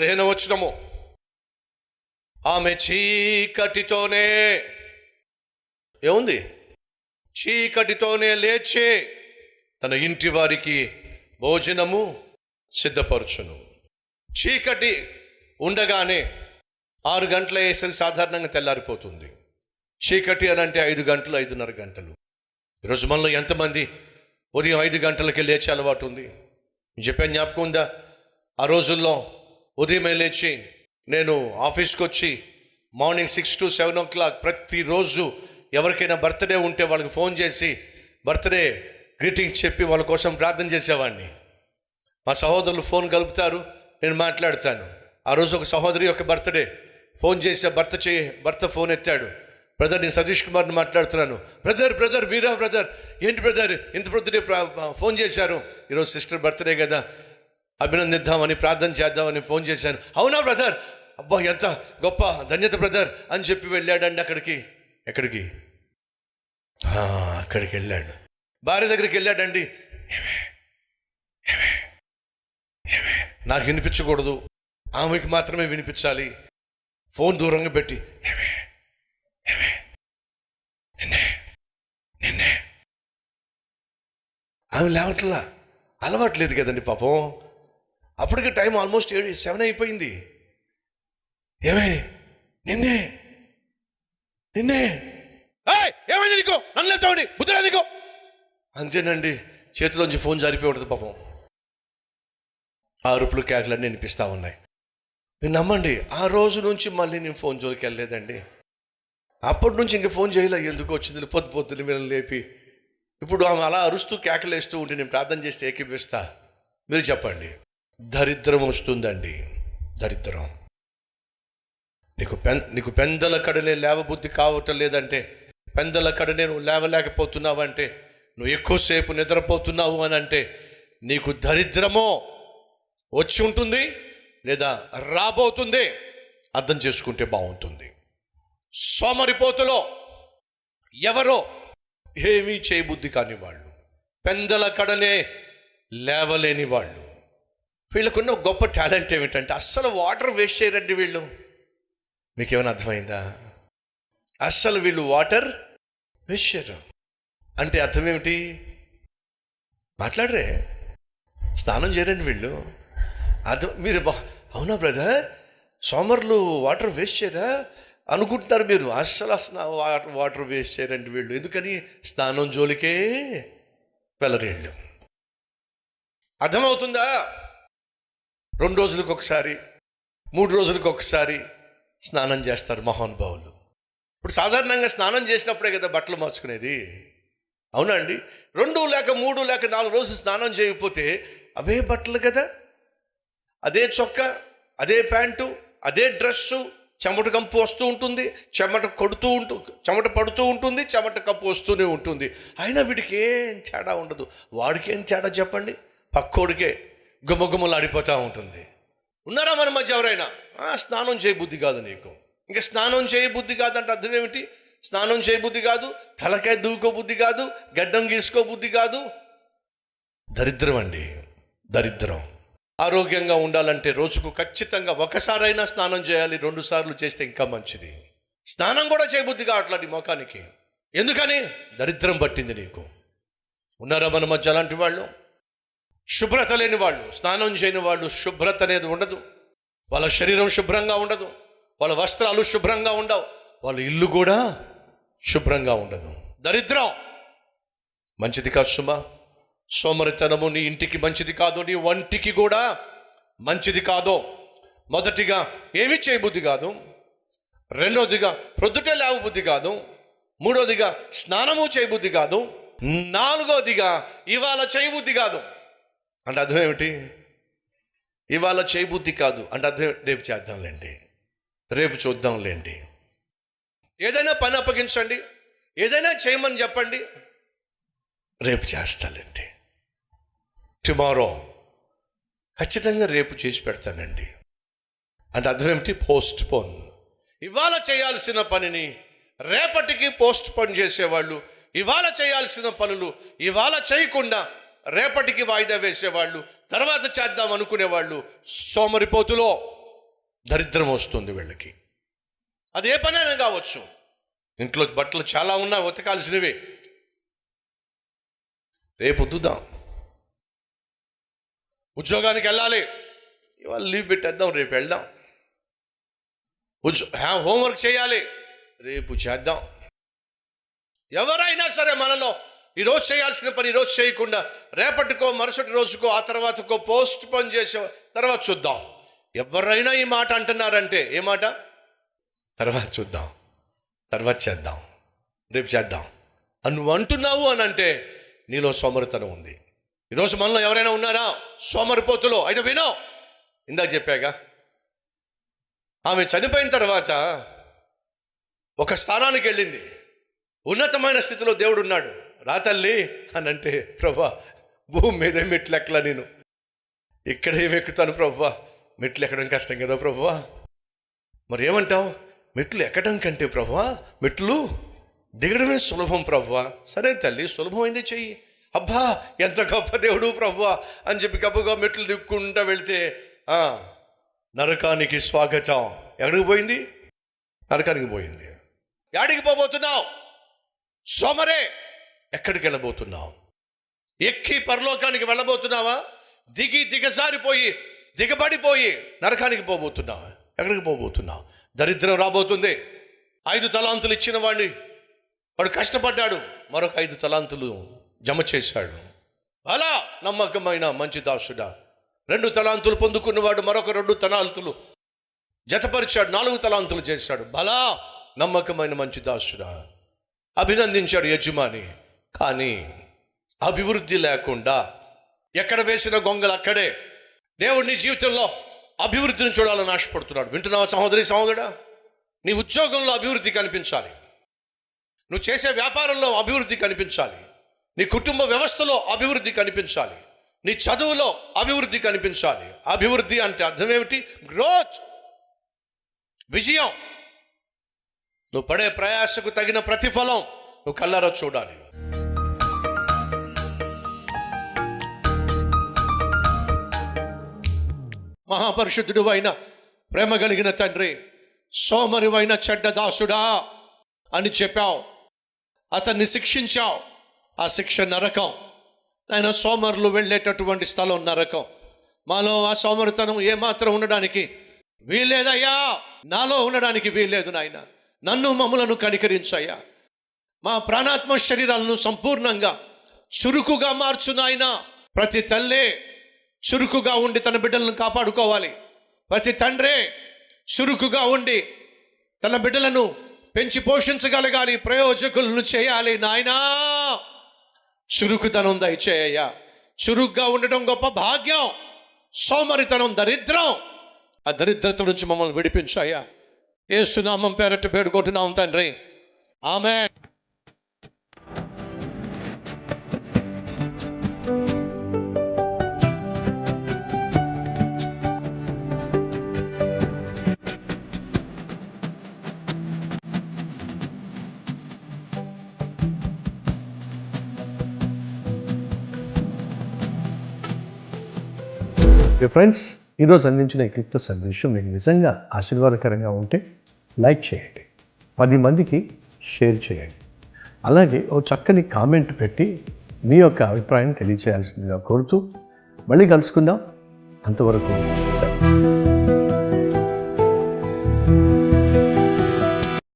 15 ఆమె చీకటితోనే ఏముంది, చీకటితోనే లేచి తన ఇంటి వారికి భోజనము సిద్ధపరచును. చీకటి ఉండగానే 6 గంటల వేసరికి సాధారణంగా తెల్లారిపోతుంది. చీకటి అని అంటే 5 గంటలు, 5:30 గంటలు. ఈరోజు మనలో ఎంతమంది ఉదయం 5 గంటలకి లేచే అలవాటు ఉంది? చెప్పాను, జ్ఞాపకం ఉందా? ఆ రోజుల్లో ఉదయమే లేచి నేను ఆఫీస్కి వచ్చి మార్నింగ్ 6 to 7 o'clock ప్రతిరోజు ఎవరికైనా బర్త్డే ఉంటే వాళ్ళకి ఫోన్ చేసి బర్త్డే గ్రీటింగ్స్ చెప్పి వాళ్ళ కోసం ప్రార్థన చేసేవాడిని. మా సహోదరులు ఫోన్ కలుపుతారు, నేను మాట్లాడతాను. ఆ రోజు ఒక సహోదరి యొక్క బర్త్డే, ఫోన్ చేసి భర్త ఫోన్ ఎత్తాడు. బ్రదర్, నేను సతీష్ కుమార్ని మాట్లాడుతున్నాను. బ్రదర్ మీరా బ్రదర్? ఏంటి బ్రదర్ ఇంత బర్త్డే ఫోన్ చేశారు? ఈరోజు సిస్టర్ బర్త్డే కదా, అభినందిద్దామని ప్రార్థన చేద్దామని ఫోన్ చేశాను. అవునా బ్రదర్? అబ్బా ఎంత గొప్ప ధన్యత బ్రదర్ అని చెప్పి వెళ్ళాడండి. ఎక్కడికి అక్కడికి వెళ్ళాడు. భార్య దగ్గరికి వెళ్ళాడండి. నాకు వినిపించకూడదు, ఆమెకి మాత్రమే వినిపించాలి. ఫోన్ దూరంగా పెట్టి నిన్నే ఆమె లేవట్లా, అలవాట్లేదు కదండి పాపం. అప్పటికే టైం ఆల్మోస్ట్ 7 అయిపోయింది. నిన్నే ఏమైంది నీకో? నన్ను లేతావండి, బుద్ధి నీకో అంతేనండి. చేతిలోంచి ఫోన్ జారిపోయి ఉంటుంది పాపం. ఆ అరుపులు కేకలన్నీ వినిపిస్తూ ఉన్నాయి. మీరు నమ్మండి, ఆ రోజు నుంచి మళ్ళీ నేను ఫోన్ జోలికి వెళ్ళలేదండి. అప్పటి నుంచి ఇంక ఫోన్ చేయలే. ఎందుకు వచ్చింది పొద్దున వీళ్ళని లేపి. ఇప్పుడు ఆమె అలా అరుస్తూ కేకలేస్తూ ఉంటే నేను ప్రార్థన చేస్తే ఏకీపిస్తా? మీరు చెప్పండి. దరిద్రం వస్తుందండి, దరిద్రం. నీకు పెందల కడనే లేవబుద్ధి కావటం లేదంటే, పెందల కడనే నువ్వు లేవలేకపోతున్నావంటే, నువ్వు ఎక్కువసేపు నిద్రపోతున్నావు అని అంటే నీకు దరిద్రమో వచ్చి ఉంటుంది లేదా రాబోతుంది. అర్థం చేసుకుంటే బాగుంటుంది. సోమరిపోతులో ఎవరో ఏమీ చేయబుద్ధి కాని వాళ్ళు, పెందల కడనే లేవలేని వాళ్ళు, వీళ్ళకున్న గొప్ప టాలెంట్ ఏమిటంటే అస్సలు వాటర్ వేస్ట్ చేయరండి వీళ్ళు. మీకేమైనా అర్థమైందా? అస్సలు వీళ్ళు వాటర్ వేస్ట్ చేయరు అంటే అర్థం ఏమిటి? మాట్లాడరే, స్నానం చేయరండి వీళ్ళు. అర్థం మీరు అవునా బ్రదర్, సోమర్లు వాటర్ వేస్ట్ చేయరా అనుకుంటున్నారు మీరు. అస్సలు వాటర్ వేస్ట్ చేయరండి వీళ్ళు. ఎందుకని? స్నానం జోలికే వెళ్ళరు వీళ్ళు. అర్థమవుతుందా? 2 రోజులకు ఒకసారి, 3 రోజులకు ఒకసారి స్నానం చేస్తారు మహానుభావులు. ఇప్పుడు సాధారణంగా స్నానం చేసినప్పుడే కదా బట్టలు మార్చుకునేది, అవునా అండి? 2 లేక 3 లేక 4 రోజులు స్నానం చేయకపోతే అవే బట్టలు కదా, అదే చొక్కా, అదే ప్యాంటు, అదే డ్రెస్సు, చెమట కంపు వస్తూ ఉంటుంది, చెమట పడుతూ ఉంటుంది, చెమట కంపు వస్తూనే ఉంటుంది. అయినా వీడికి ఏం తేడా ఉండదు. వాడికి ఏం తేడా చెప్పండి? పక్కోడికే గుమ్మగుమ్మలాడిపోతూ ఉంటుంది. ఉన్నారా మన మధ్య ఎవరైనా? స్నానం చేయబుద్ధి కాదు నీకు. ఇంకా స్నానం చేయబుద్ధి కాదు అంటే అర్థం ఏమిటి? స్నానం చేయబుద్ధి కాదు, తలకాయ దూకోబుద్ధి కాదు, గడ్డం గీసుకోబుద్ధి కాదు. దరిద్రం అండి, దరిద్రం. ఆరోగ్యంగా ఉండాలంటే రోజుకు ఖచ్చితంగా 1 సారైనా స్నానం చేయాలి. 2 సార్లు చేస్తే ఇంకా మంచిది. స్నానం కూడా చేయబుద్ధి కావట్లా నీ ముఖానికి. ఎందుకని? దరిద్రం పట్టింది నీకు. ఉన్నారా మన మధ్య అలాంటి వాళ్ళు? శుభ్రత లేని వాళ్ళు, స్నానం చేయని వాళ్ళు. శుభ్రత అనేది ఉండదు. వాళ్ళ శరీరం శుభ్రంగా ఉండదు, వాళ్ళ వస్త్రాలు శుభ్రంగా ఉండవు, వాళ్ళ ఇల్లు కూడా శుభ్రంగా ఉండదు. దరిద్రం మంచిది కాదు సుమా. సోమరితనము నీ ఇంటికి మంచిది కాదు, నీ వంటికి కూడా మంచిది కాదు. మొదటిగా ఏమీ చేయబుద్ధి కాదు, రెండోదిగా ప్రొద్దుటే లేవబుద్ధి కాదు, మూడోదిగా స్నానము చేయబుద్ధి కాదు, నాలుగోదిగా ఇవాళ చేయబుద్ధి కాదు. అంటే అర్థం ఏమిటి? ఇవాళ చేయబుద్ధి కాదు అంటే అర్థం రేపు చేద్దాంలేండి, రేపు చూద్దాంలేండి. ఏదైనా పని అప్పగించండి, ఏదైనా చేయమని చెప్పండి, రేపు చేస్తానండి, టుమారో ఖచ్చితంగా రేపు చేసి పెడతానండి. అంటే అర్థం ఏమిటి? Post phone. ఇవాళ చేయాల్సిన పనిని రేపటికి పోస్ట్ పోన్ చేసేవాళ్ళు, ఇవాళ చేయాల్సిన పనులు ఇవాళ చేయకుండా రేపటికి వాయిదా వేసేవాళ్ళు, తర్వాత చేద్దాం అనుకునేవాళ్ళు సోమరిపోతులో. దరిద్రం వస్తుంది వీళ్ళకి. అది ఏ పనైనా కావచ్చు. ఇంట్లో బట్టలు చాలా ఉన్నాయి ఉతకాల్సినవి, రేపు ఉతుకుదాం. ఉద్యోగానికి వెళ్ళాలి, ఇవాళ లీవ్ పెట్టేద్దాం, రేపు వెళ్దాం. హోంవర్క్ చేయాలి, రేపు చేద్దాం. ఎవరైనా సరే మనలో ఈరోజు చేయాల్సిన పని ఈరోజు చేయకుండా రేపటికో మరుసటి రోజుకో ఆ తర్వాతకో పోస్ట్ పోన్ చేసే తర్వాత చూద్దాం. ఎవరైనా ఈ మాట అంటున్నారంటే ఏ మాట? తర్వాత చూద్దాం, తర్వాత చేద్దాం, రేపు చేద్దాం అని నువ్వు అంటున్నావు అని అంటే నీలో సోమరితనం ఉంది. ఈరోజు మనలో ఎవరైనా ఉన్నారా సోమరిపోతులో? అయితే వినో, ఇందాక చెప్పాగా, ఆమె చనిపోయిన తర్వాత ఒక స్థానానికి వెళ్ళింది. ఉన్నతమైన స్థితిలో దేవుడు ఉన్నాడు. రా తల్లి అని అంటే, ప్రభా భూమి మీదే మెట్లు ఎక్కలా, నేను ఇక్కడ ఏమెక్కుతాను ప్రభా, మెట్లు ఎక్కడం కష్టం కదా ప్రభా. మరి ఏమంటావు? మెట్లు ఎక్కడం కంటే ప్రభా మెట్లు దిగడమే సులభం ప్రభా. సరే తల్లి, సులభమైంది చెయ్యి. అబ్బా ఎంత గొప్ప దేవుడు ప్రభా అని చెప్పి గొప్పగా మెట్లు దిక్కుంటా వెళితే నరకానికి స్వాగతం. ఎక్కడికి పోయింది? నరకానికి పోయింది. యాడికి పోబోతున్నావు? సోమరే. ఎక్కడికి వెళ్ళబోతున్నావు? ఎక్కి పరలోకానికి వెళ్ళబోతున్నావా? దిగజారిపోయి దిగబడిపోయి నరకానికి పోబోతున్నావు. ఎక్కడికి పోబోతున్నావు? దరిద్రం రాబోతుంది. 5 తలాంతులు ఇచ్చిన వాడిని, వాడు కష్టపడ్డాడు, మరొక 5 తలాంతులు జమ చేశాడు. అలా నమ్మకమైన మంచి దాసుడా. 2 తలాంతులు పొందుకున్నవాడు మరొక 2 తలాంతులు జతపరిచాడు, 4 తలాంతులు చేశాడు. బలా నమ్మకమైన మంచి దాసుడా, అభినందించాడు యజమాని. కానీ అభివృద్ధి లేకుండా ఎక్కడ వేసిన గొంగలు అక్కడే. దేవుడు నీ జీవితంలో అభివృద్ధిని చూడాలని ఆశపడుతున్నాడు. వింటున్నావా సహోదరి సహోదరుడా? నీ ఉద్యోగంలో అభివృద్ధి కనిపించాలి, నువ్వు చేసే వ్యాపారంలో అభివృద్ధి కనిపించాలి, నీ కుటుంబ వ్యవస్థలో అభివృద్ధి కనిపించాలి, నీ చదువులో అభివృద్ధి కనిపించాలి. అభివృద్ధి అంటే అర్థం ఏమిటి? గ్రోత్, విజయం. నువ్వు పడే ప్రయాసకు తగిన ప్రతిఫలం నువ్వు కళ్ళారా చూడాలి. మహాపరిశుద్ధుడు అయిన ప్రేమ కలిగిన తండ్రి, సోమరివైన చెడ్డ దాసుడా అని చెప్పావు, అతన్ని శిక్షించావు. ఆ శిక్ష నరకం. ఆయన సోమరులు వెళ్ళేటటువంటి స్థలం నరకం. మాలో ఆ సోమరితనం ఏమాత్రం ఉండడానికి వీల్లేదయ్యా, నాలో ఉండడానికి వీల్లేదు నాయన. నన్ను మమ్ములను కనికరించయ్యా. మా ప్రాణాత్మ శరీరాలను సంపూర్ణంగా చురుకుగా మార్చు నాయన. ప్రతి తల్లే చురుకుగా ఉండి తన బిడ్డలను కాపాడుకోవాలి. ప్రతి తండ్రే చురుకుగా ఉండి తన బిడ్డలను పెంచి పోషించగలగాలి, ప్రయోజకులను చేయాలి నాయనా. చురుకుతనం దయచేయ్యా. చురుగ్గా ఉండడం గొప్ప భాగ్యం. సోమరితనం దరిద్రం. ఆ దరిద్రత నుంచి మమ్మల్ని విడిపించాయా. యేసు నామం పేరట వేడుకుంటున్నాం తండ్రి, ఆమేన్. ఫ్రెండ్స్, ఈరోజు అందించిన ఈ క్లిప్తో సందేశం మీకు నిజంగా ఆశీర్వాదకరంగా ఉంటే లైక్ చేయండి, 10 మందికి షేర్ చేయండి. అలాగే ఓ చక్కని కామెంట్ పెట్టి మీ యొక్క అభిప్రాయం తెలియజేయాల్సిందిగా కోరుతూ మళ్ళీ కలుసుకుందాం. అంతవరకు సరే.